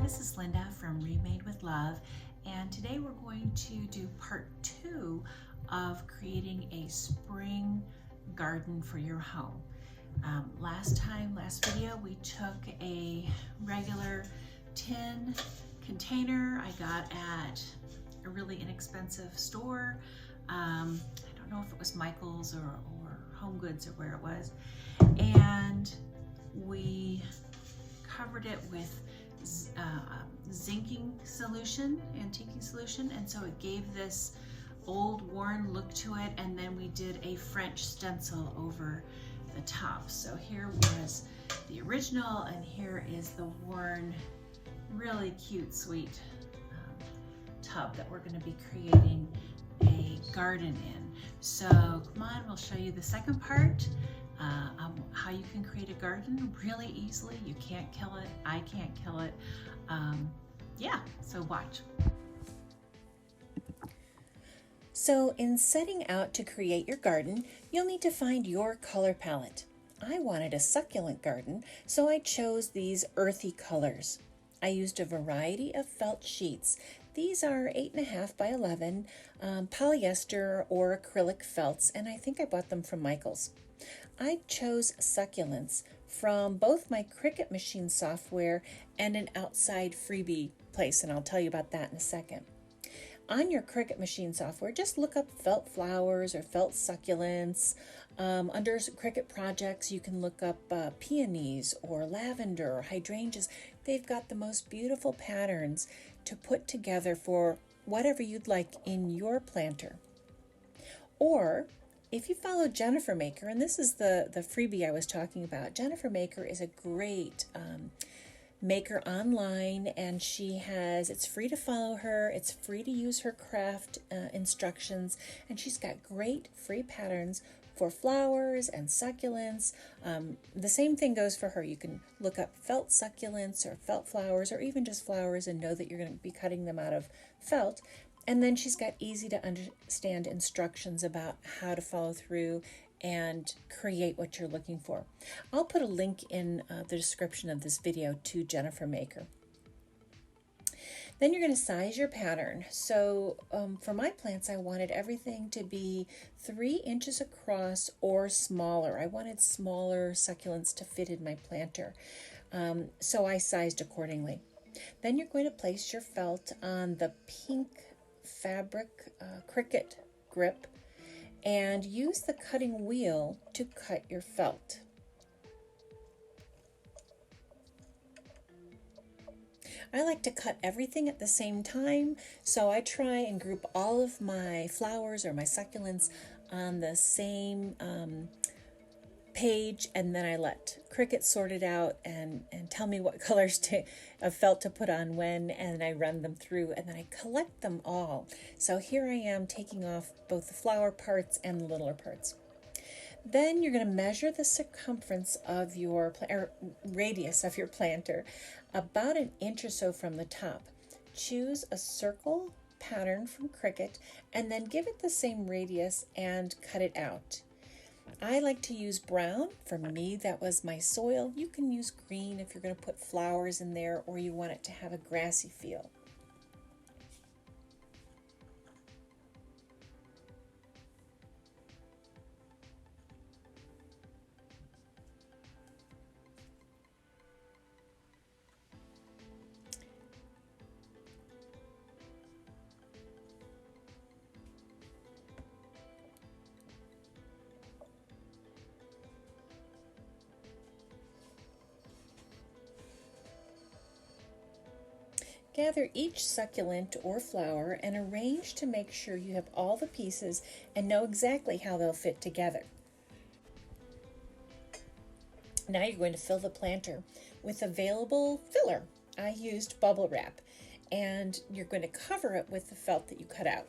this is Linda from Remade with Love, and today we're going to do part 2 of creating a spring garden for your home. Last video, we took a regular tin container I got at a really inexpensive store. I don't know if it was Michael's or Home Goods or where it was, and we covered it with zinking solution, antiquing solution, and so it gave this old worn look to it, and then we did a French stencil over the top. So here was the original, and here is the worn, really cute, sweet tub that we're going to be creating a garden in. So come on, we'll show you the second part. How you can create a garden really easily. You can't kill it. I can't kill it. Yeah, so watch. So in setting out to create your garden, you'll need to find your color palette. I wanted a succulent garden, so I chose these earthy colors. I used a variety of felt sheets. These are 8.5 by 11 polyester or acrylic felts, and I think I bought them from Michael's. I chose succulents from both my Cricut machine software and an outside freebie place, and I'll tell you about that in a second. On your Cricut machine software, just look up felt flowers or felt succulents. Under Cricut projects, you can look up peonies or lavender or hydrangeas. They've got the most beautiful patterns to put together for whatever you'd like in your planter. Or if you follow Jennifer Maker, and this is the freebie I was talking about, Jennifer Maker is a great maker online, and it's free to follow her, it's free to use her craft instructions, and she's got great free patterns for flowers and succulents. The same thing goes for her. You can look up felt succulents or felt flowers, or even just flowers, and know that you're going to be cutting them out of felt. And then she's got easy to understand instructions about how to follow through and create what you're looking for. I'll put a link in the description of this video to Jennifer Maker. Then you're going to size your pattern. So for my plants, I wanted everything to be 3 inches across or smaller. I wanted smaller succulents to fit in my planter. So I sized accordingly. Then you're going to place your felt on the pink fabric Cricut grip and use the cutting wheel to cut your felt. I like to cut everything at the same time, so I try and group all of my flowers or my succulents on the same page, and then I let Cricut sort it out and tell me what colors of felt to put on when, and I run them through, and then I collect them all. So here I am taking off both the flower parts and the littler parts. Then you're going to measure the circumference of your radius of your planter, about 1 inch or so from the top. Choose a circle pattern from Cricut and then give it the same radius and cut it out. I like to use brown. For me, that was my soil. You can use green if you're going to put flowers in there or you want it to have a grassy feel. Gather each succulent or flower and arrange to make sure you have all the pieces and know exactly how they'll fit together. Now you're going to fill the planter with available filler. I used bubble wrap, and you're going to cover it with the felt that you cut out.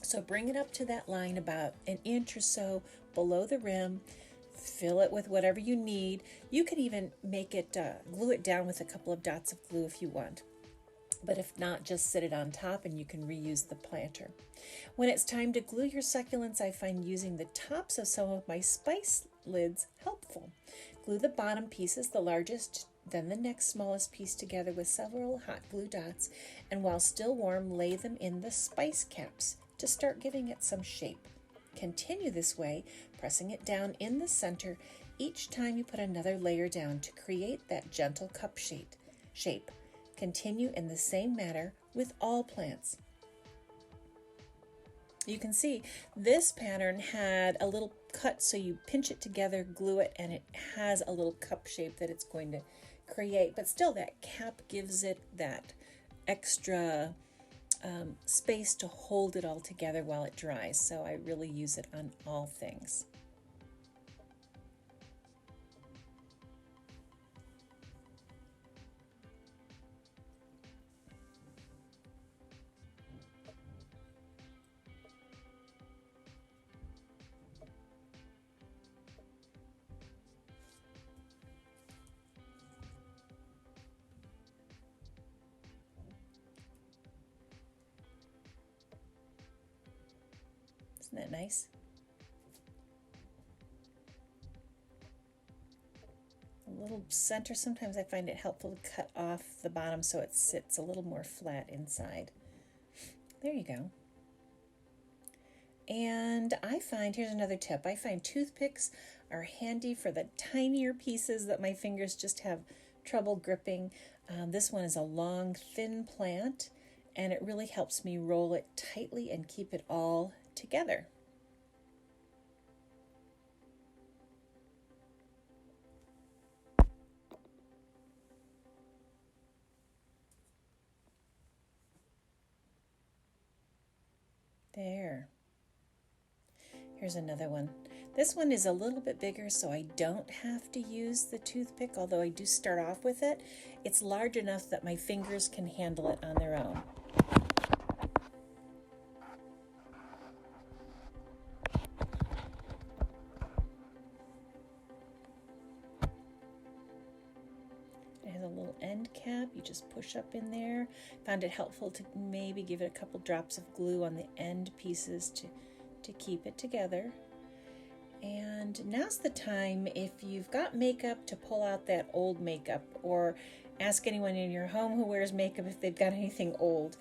So bring it up to that line about 1 inch or so below the rim. Fill it with whatever you need. You can even make it, glue it down with a couple of dots of glue if you want. But if not, just sit it on top and you can reuse the planter. When it's time to glue your succulents, I find using the tops of some of my spice lids helpful. Glue the bottom pieces, the largest then the next smallest piece together with several hot glue dots, and while still warm, lay them in the spice caps to start giving it some shape. Continue this way, pressing it down in the center each time you put another layer down to create that gentle cup shape. Continue in the same manner with all plants. You can see this pattern had a little cut, so you pinch it together, glue it, and it has a little cup shape that it's going to create. But still, that cap gives it that extra space to hold it all together while it dries. So I really use it on all things. Isn't that nice? A little center, sometimes I find it helpful to cut off the bottom so it sits a little more flat inside. There you go. And I find, here's another tip, I find toothpicks are handy for the tinier pieces that my fingers just have trouble gripping. This one is a long, thin plant, and it really helps me roll it tightly and keep it all together. There. Here's another one. This one is a little bit bigger, so I don't have to use the toothpick, although I do start off with it. It's large enough that my fingers can handle it on their own. It has a little end cap. You just push up in there. Found it helpful to maybe give it a couple drops of glue on the end pieces to keep it together. And now's the time, if you've got makeup, to pull out that old makeup, or ask anyone in your home who wears makeup if they've got anything old.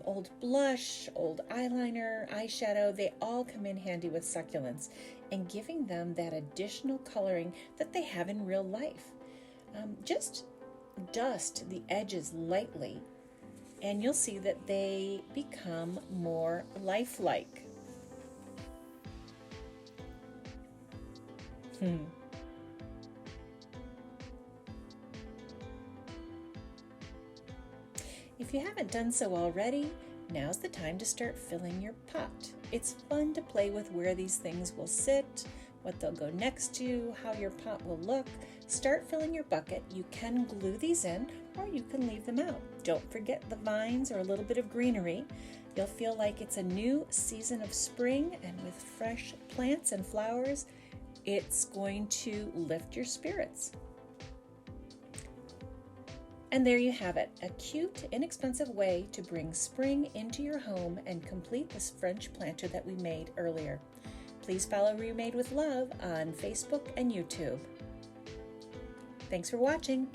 Old blush, old eyeliner, eyeshadow, they all come in handy with succulents, and giving them that additional coloring that they have in real life. Just dust the edges lightly, and you'll see that they become more lifelike. If you haven't done so already, now's the time to start filling your pot. It's fun to play with where these things will sit, what they'll go next to, how your pot will look. Start filling your bucket. You can glue these in, or you can leave them out. Don't forget the vines or a little bit of greenery. You'll feel like it's a new season of spring, and with fresh plants and flowers, it's going to lift your spirits. And there you have it, a cute, inexpensive way to bring spring into your home and complete this French planter that we made earlier. Please follow Remade with Love on Facebook and YouTube. Thanks for watching.